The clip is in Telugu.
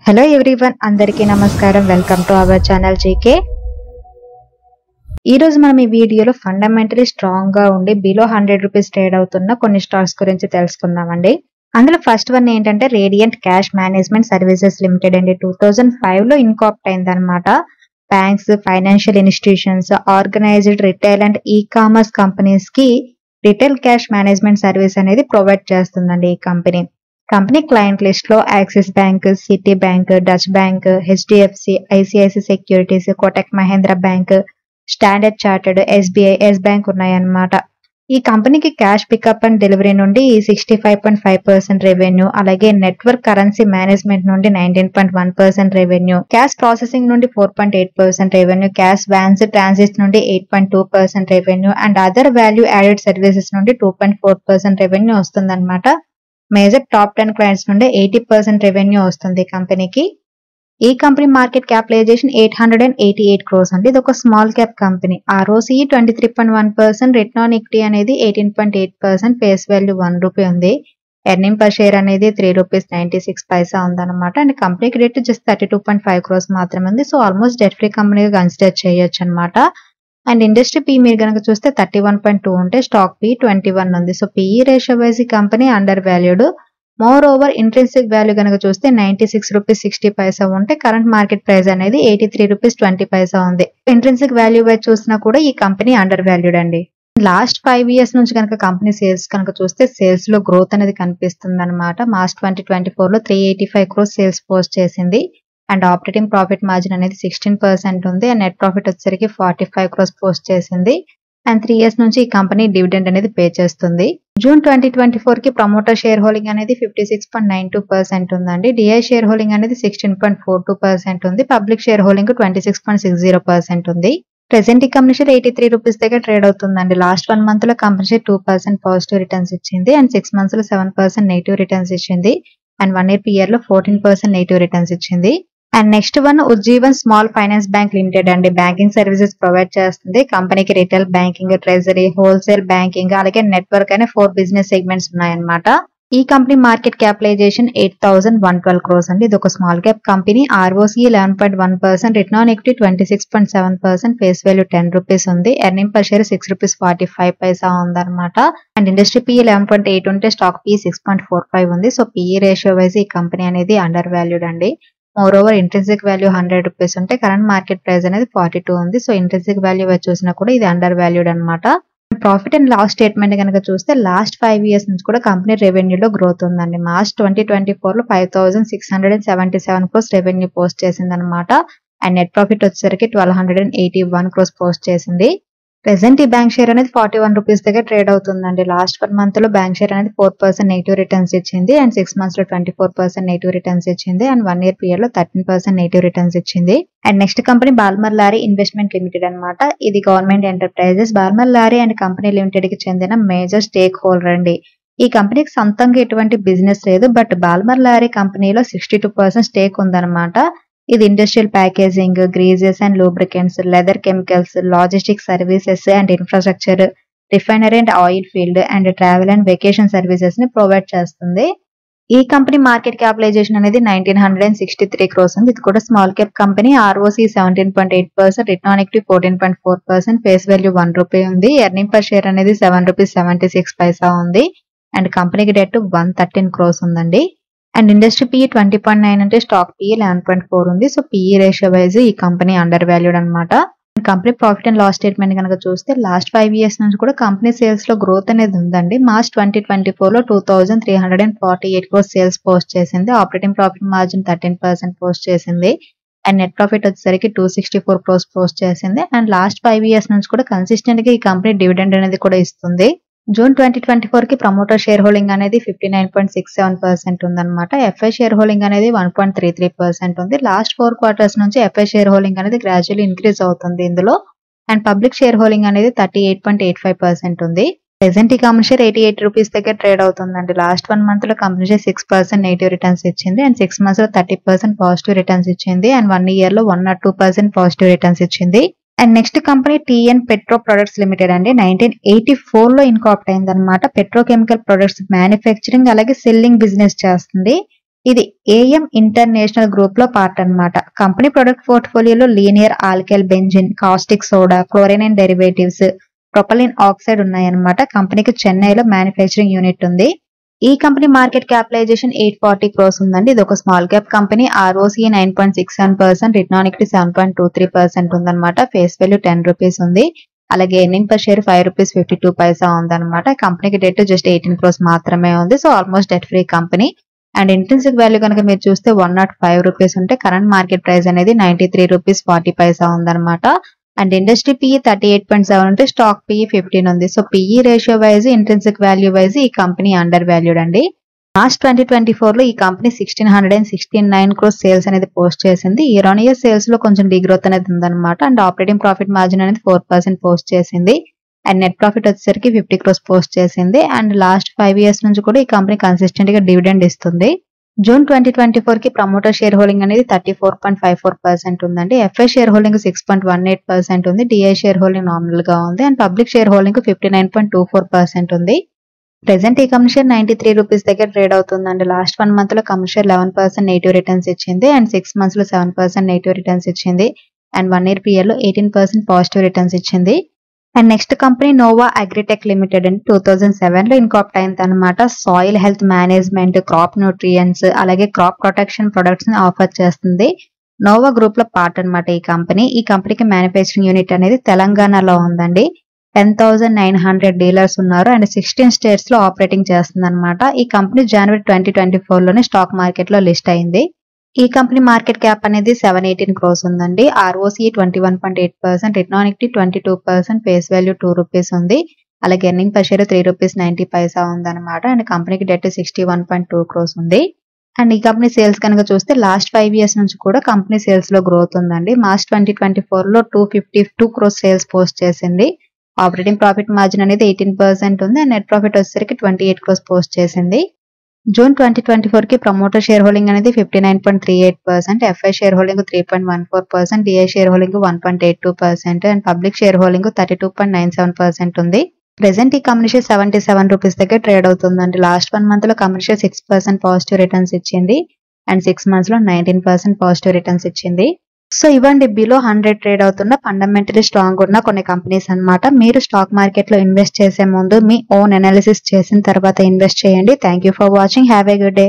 హలో ఎవ్రీవన్, అందరికీ నమస్కారం. Welcome to our channel GK. ఈ రోజు మనం ఈ వీడియోలో ఫండమెంటలీ స్ట్రాంగ్ గా ఉండి బిలో 100 రూపీస్ ట్రేడ్ అవుతున్న కొన్ని స్టాక్స్ గురించి తెలుసుకుందామండి. అందులో ఫస్ట్ వన్ ఏంటంటే Radiant Cash Management Services Limited అండి. 2005 లో ఇన్కార్పొరేట్ అయిందనమాట. Banks, financial institutions, organised retail and e commerce companies కి రిటైల్ క్యాష్ మేనేజ్మెంట్ సర్వీస్ అనేది ప్రొవైడ్ చేస్తుందండి ఈ కంపెనీ క్లయింట్ లిస్ట్ లో Axis Bank, Citi Bank, Deutsche Bank, HDFC, ICICI Securities, Kotak Mahindra Bank, Standard Chartered, SBI, Yes Bank ఉన్నాయన్నమాట. ఈ కంపెనీకి క్యాష్ పికప్ అండ్ డెలివరీ నుండి 65.5% రెవెన్యూ, అలాగే నెట్వర్క్ కరెన్సీ మేనేజ్మెంట్ నుండి 19.1% రెవెన్యూ, క్యాష్ ప్రాసెసింగ్ నుండి 4.8% రెవెన్యూ, క్యాష్ వ్యాన్స్ ట్రాన్సిట్ నుండి 8.2% revenue and other value added services నుండి 2.4% రెవెన్యూ వస్తుందన్నమాట. మేజర్ టాప్ 10 క్లయింట్స్ నుండి 80% రెవెన్యూ వస్తుంది కంపెనీకి. ఈ కంపెనీ మార్కెట్ క్యాపిటలైజేషన్ 888 crores అండి. ఇది ఒక small cap company. ROCE 23.1%, return on equity అనేది 18.8%, ఫేస్ వాల్యూ 1 రూపీ ఉంది. ఎర్నింగ్ పర్ షేర్ అనేది 3 రూపీస్ 96 పైసా ఉందన్నమాట. అండ్ కంపెనీకి డెట్ జస్ట్ 32.5 crores మాత్రమే ఉంది. సో ఆల్మోస్ట్ డెట్ ఫ్రీ కంపెనీగా కన్సిడర్ చేయొచ్చు అనమాట. అండ్ ఇండస్ట్రీ పీ మీరు కనుక చూస్తే 31.2 ఉంటే స్టాక్ పీ 21 ఉంది. సో పీఈ రేషియో వైజ్ ఈ company under valued. More over intrinsic value కనుక చూస్తే 96 రూపీస్ 60 పైసా ఉంటే కరెంట్ మార్కెట్ ప్రైస్ అనేది 83 రూపీస్ 20 పైసా ఉంది. ఇంట్రెన్సిక్ వాల్యూ వైజ్ చూసినా కూడా ఈ కంపెనీ అండర్ వాల్యూడ్ అండి. లాస్ట్ 5 years నుంచి కనుక కంపెనీ సేల్స్ కనుక చూస్తే సేల్స్ లో గ్రోత్ అనేది కనిపిస్తుంది అనమాట. మార్చ్ 2024 లో 385 crores సేల్స్ పోస్ట్ చేసింది. అండ్ ఆపరేటింగ్ ప్రాఫిట్ మార్జిన్ అనేది 16% ఉంది. అండ్ నెట్ ప్రాఫిట్ వచ్చేసరికి 45 crores పోస్ట్ చేసింది. అండ్ 3 years నుంచి ఈ కంపెనీ డివిడెండ్ అనేది పే చేస్తుంది. జూన్ 2024 కి ప్రమోటర్ షేర్ హోల్డింగ్ అనేది 56.92% ఉందండి. డిఐ షేర్ హోల్డింగ్ అనేది 16.42% ఉంది. పబ్లిక్ షేర్ హోల్డింగ్ 26.60% ఉంది. ప్రెసెంట్ ఈ కంపెనీ షేర్ 83 రూపీస్ దగ్గర ట్రేడ్ అవుతుందండి. లాస్ట్ 1 month లో కంపెనీ షేర్ 2% పాజిటివ్ రిటర్న్స్ ఇచ్చింది. అండ్ 6 months లో 7% నెగిటివ్ రిటర్న్స్ ఇచ్చింది. అండ్ 1 year PER లో 14% నెగిటివ్ రిటర్న్స్ ఇచ్చింది. And next one Ujjivan small finance bank limited అండి. బ్యాంకింగ్ సర్వీసెస్ ప్రొవైడ్ చేస్తుంది. కంపెనీకి retail banking, treasury, wholesale banking, అలాగే నెట్వర్క్ అనే 4 బిజినెస్ సెగ్మెంట్స్ ఉన్నాయన్నమాట. ఈ కంపెనీ మార్కెట్ క్యాపిటలైజేషన్ 8,112 crores అండి. ఇది ఒక small cap company. ROCE 11.1%, return on equity 26.7%, face value 10 rupees ఉంది. ఎర్నింగ్ పర్ షేర్ 6 రూపీస్ 45 పైసా ఉందన్నమాట. అండ్ ఇండస్ట్రీ పీ 11.8 ఉంటే స్టాక్ పీ 6.45 ఉంది. సో పీఈ రేషియో వైజ్ ఈ కంపెనీ అనేది అండర్ వాల్యూడ్ అండి. More over intrinsic value 100 rupees ఉంటే కరెంట్ మార్కెట్ ప్రైస్ అనేది 42 ఉంది. సో ఇంట్రెన్సిక్ వాల్యూ వైజ్ చూసినా కూడా ఇది అండర్ వాల్యూడ్ అనమాట. ప్రాఫిట్ అండ్ లాస్ స్టేట్మెంట్ కనుక చూస్తే లాస్ట్ 5 years నుంచి కూడా కంపెనీ రెవెన్యూలో గ్రోత్ ఉందండి. మార్చ్ 2024 లో 5,677 crores రెవెన్యూ పోస్ట్ చేసింది అనమాట. అండ్ నెట్ ప్రాఫిట్ వచ్చేసరికి 1,281 crores పోస్ట్ చేసింది. ప్రెసెంట్ ఈ బ్యాంక్ షేర్ అనేది 41 రూపీస్ దగ్గర ట్రేడ్ అవుతుందండి. లాస్ట్ 1 month లో బ్యాంక్ షేర్ అనేది 4% నెగిటివ్ రిటర్న్స్ ఇచ్చింది. అండ్ 6 months లో 24% నెగిటివ్ రిటర్న్స్ ఇచ్చింది. అండ్ 1 year PER లో 13% నెగిటివ్ రిటర్న్స్ ఇచ్చింది. And next company Ballmer lorry investment limited అనమాట. ఇది government enterprises. Ballmer lorry and company limited కి చెందిన మేజర్ స్టేక్ హోల్డర్ అండి. ఈ కంపెనీకి సొంతంగా ఎటువంటి బిజినెస్ లేదు. బట్ బాల్మర్ లారీ కంపెనీలో 62% స్టేక్ ఉందన్నమాట. ఇది industrial packaging, greases and lubricants, leather chemicals, logistic services and infrastructure, refinery and oil field and travel and vacation services ని ప్రొవైడ్ చేస్తుంది. ఈ కంపెనీ మార్కెట్ క్యాపిటలైజేషన్ అనేది 1,963 crores ఉంది. ఇది కూడా small cap company. ROCE 17.8%, return on equity 14.4%, face value 1 rupee ఉంది. ఎర్నింగ్ పర్ షేర్ అనేది 7 రూపీస్ 76 పైసా ఉంది. అండ్ కంపెనీకి డెట్ 113 crores ఉందండి. అండ్ ఇండస్ట్రీ పీ 20.9 అంటే స్టాక్ పీ 11.4 ఉంది. సో పీఈ రేషియో వైజ్ ఈ కంపెనీ అండర్ వాల్యూడ్ అనమాట. Company profit and loss statement కనుక చూస్తే లాస్ట్ 5 years నుంచి కూడా కంపెనీ సేల్స్ లో గ్రోత్ అనేది ఉందండి. మార్చ్ 2024 లో 2,348 crores సేల్స్ పోస్ట్ చేసింది. ఆపరేటింగ్ ప్రాఫిట్ మార్జిన్ 13% పోస్ట్ చేసింది. అండ్ నెట్ ప్రాఫిట్ వచ్చేసరికి 264 crores పోస్ట్ చేసింది. అండ్ లాస్ట్ 5 years నుంచి కూడా కన్సిస్టెంట్ గా ఈ కంపెనీ డివిడెండ్ అనేది కూడా ఇస్తుంది. జూన్ 2024 కి ప్రమోటర్ షేర్ హోల్డింగ్ అనేది 59.67% ఉందన్నమాట. ఎఫ్ఐ షేర్ హోల్డింగ్ అనేది 1.33% ఉంది. లాస్ట్ 4 quarters నుంచి ఎఫ్ఐ షేర్ హోల్డింగ్ అనేది గ్రాడ్యువల్లీ ఇంక్రీజ్ అవుతుంది ఇందులో. అండ్ పబ్లిక్ షేర్ హోల్డింగ్ అనేది 38.85% ఉంది. ప్రెసెంట్ ఈ కంపెనీ షేర్ 88 రూపీస్ దగ్గర ట్రేడ్ అవుతుందండి. లాస్ట్ 1 month లో కంపెనీ షేర్ 6% నెగిటివ్ రిటర్న్స్ ఇచ్చింది. అండ్ 6 months లో 30% పాజిటివ్ రిటర్న్స్ ఇచ్చింది. అండ్ 1 year లో 102% పాజిటివ్ రిటర్న్స్ ఇచ్చింది. And next company TN petro products limited అండి. 1984 లో ఇన్కార్పొరేట్ అయింది అనమాట. పెట్రోకెమికల్ ప్రొడక్ట్స్ మ్యానుఫ్యాక్చరింగ్ అలాగే సెల్లింగ్ బిజినెస్ చేస్తుంది. ఇది ఏఎం ఇంటర్నేషనల్ గ్రూప్ లో పార్ట్ అన్నమాట. కంపెనీ ప్రొడక్ట్ పోర్ట్ఫోలియోలో linear alkyl benzene, caustic soda, chlorine and derivatives, propylene oxide ఉన్నాయన్నమాట. కంపెనీకి చెన్నైలో మ్యానుఫ్యాక్చరింగ్ యూనిట్ ఉంది. ఈ కంపెనీ మార్కెట్ క్యాపిటలైజేషన్ 840 crores ఉందండి. ఇది ఒక small cap company. ROCE 9.67%, return on equity 7.23% ఉందన్నమాట. ఫేస్ వాల్యూ 10 రూపీస్ ఉంది. అలాగే ఎర్నింగ్ పర్ షేర్ 5 రూపీస్ 52 పైసా ఉందన్నమాట. కంపెనీకి డెట్ జస్ట్ 18 crores మాత్రమే ఉంది. So almost debt free company. And intrinsic value కనుక మీరు చూస్తే 105 రూపీస్ ఉంటే కరెంట్ మార్కెట్ ప్రైస్ అనేది 93 రూపీస్ 40 పైసా ఉందన్నమాట. అండ్ ఇండస్ట్రీ PE 38.7 ఉంటే స్టాక్ PE 15 ఉంది. So PE ratio wise, intrinsic value wise ఈ కంపెనీ అండర్ వాల్యూడ్ అండి. మార్చ్ 2024 లో ఈ కంపెనీ 1669 crores సేల్స్ అనేది పోస్ట్ చేసింది. ఇయర్ ఆన్ ఇయర్ సేల్స్ లో కొంచెం డిగ్రోత్ అనేది ఉందన్నమాట. అండ్ ఆపరేటింగ్ ప్రాఫిట్ మార్జిన్ అనేది 4% పోస్ట్ చేసింది. అండ్ నెట్ ప్రాఫిట్ వచ్చేసరికి 50 crores పోస్ట్ చేసింది. అండ్ లాస్ట్ 5 years నుంచి కూడా ఈ కంపెనీ కన్సిస్టెంట్ గా డివిడెండ్ ఇస్తుంది. జూన్ 2024 కి ప్రమోటర్ షేర్ హోల్డింగ్ అనేది 34.54% ఉందండి. FI షేర్ హోల్డింగ్ 6.18% ఉంది. DI షేర్ హోల్డింగ్ నామినల్ గా ఉంది. అండ్ పబ్లిక్ షేర్ హోల్డింగ్ 59.24% ఉంది. ప్రెసెంట్ ఈ కంపెనీ షేర్ 93 రూపీస్ దగ్గర ట్రేడ్ అవుతుందండి. లాస్ట్ 1 month లో కంపెనీ షేర్ 11% నెగిటివ్ రిటర్న్స్ ఇచ్చింది. అండ్ 6 months లో 7% నెగిటివ్ రిటర్న్స్ ఇచ్చింది. అండ్ 1 year period లో 18% పాజిటివ్ రిటర్న్స్ ఇచ్చింది. And next company Nova Agritech Limited అండి. 2007 లో ఇన్కార్పొరేట్ అయింది అనమాట. Soil health management, crop nutrients, అలాగే క్రాప్ ప్రొటెక్షన్ ప్రొడక్ట్స్ ని ఆఫర్ చేస్తుంది. నోవా గ్రూప్ లో పార్ట్ అనమాట ఈ కంపెనీ. ఈ కంపెనీకి మ్యానుఫ్యాక్చరింగ్ యూనిట్ అనేది తెలంగాణలో ఉందండి. 10,900 డీలర్స్ ఉన్నారు. అండ్ 16 స్టేట్స్ లో ఆపరేటింగ్ చేస్తుంది అనమాట. ఈ కంపెనీ జనవరి 2024 లోనే స్టాక్ మార్కెట్ లో లిస్ట్ అయింది. ఈ కంపెనీ మార్కెట్ క్యాప్ అనేది 718 crores ఉందండి. ROCE 21.8%, return on equity 22%, face value 2 rupees ఉంది. అలాగే ఎర్నింగ్ పర్ షేర్ 3 రూపీస్ 90 పైసా ఉందన్నమాట. అండ్ కంపెనీకి డెట్ 61.2 crores ఉంది. అండ్ ఈ కంపెనీ సేల్స్ కనుక చూస్తే లాస్ట్ 5 years నుంచి కూడా కంపెనీ సేల్స్ లో గ్రోత్ ఉందండి. మార్చ్ 2024 లో 252 crores సేల్స్ పోస్ట్ చేసింది. ఆపరేటింగ్ ప్రాఫిట్ మార్జిన్ అనేది 18% ఉంది. అండ్ నెట్ ప్రాఫిట్ వచ్చేసరికి 28 crores పోస్ట్ చేసింది. జూన్ 2024 కి ప్రమోటర్ షేర్ హోల్డింగ్ అనేది 59.38%, FI share holding 3.14%, DI share holding 1.82% and public share holding 32.97% ఉంది. ప్రెసెంట్ ఈ కంపెనీ షేర్ 77 రూపీస్ దగ్గర ట్రేడ్ అవుతుందండి. లాస్ట్ 1 month లో కంపెనీ షేర్ 6% పాజిటివ్ రిటర్న్స్ ఇచ్చింది. అండ్ 6 months లో 19% పాజిటివ్ రిటర్న్స్ ఇచ్చింది. సో ఇవ్వండి బిలో 100 ట్రేడ్ అవుతున్న ఫండమెంటలీ స్ట్రాంగ్ ఉన్న కొన్ని కంపెనీస్ అన్నమాట. మీరు స్టాక్ మార్కెట్ లో ఇన్వెస్ట్ చేసే ముందు మీ ఓన్ అనాలిసిస్ చేసిన తర్వాత ఇన్వెస్ట్ చేయండి. Thank you for watching. Have a good day.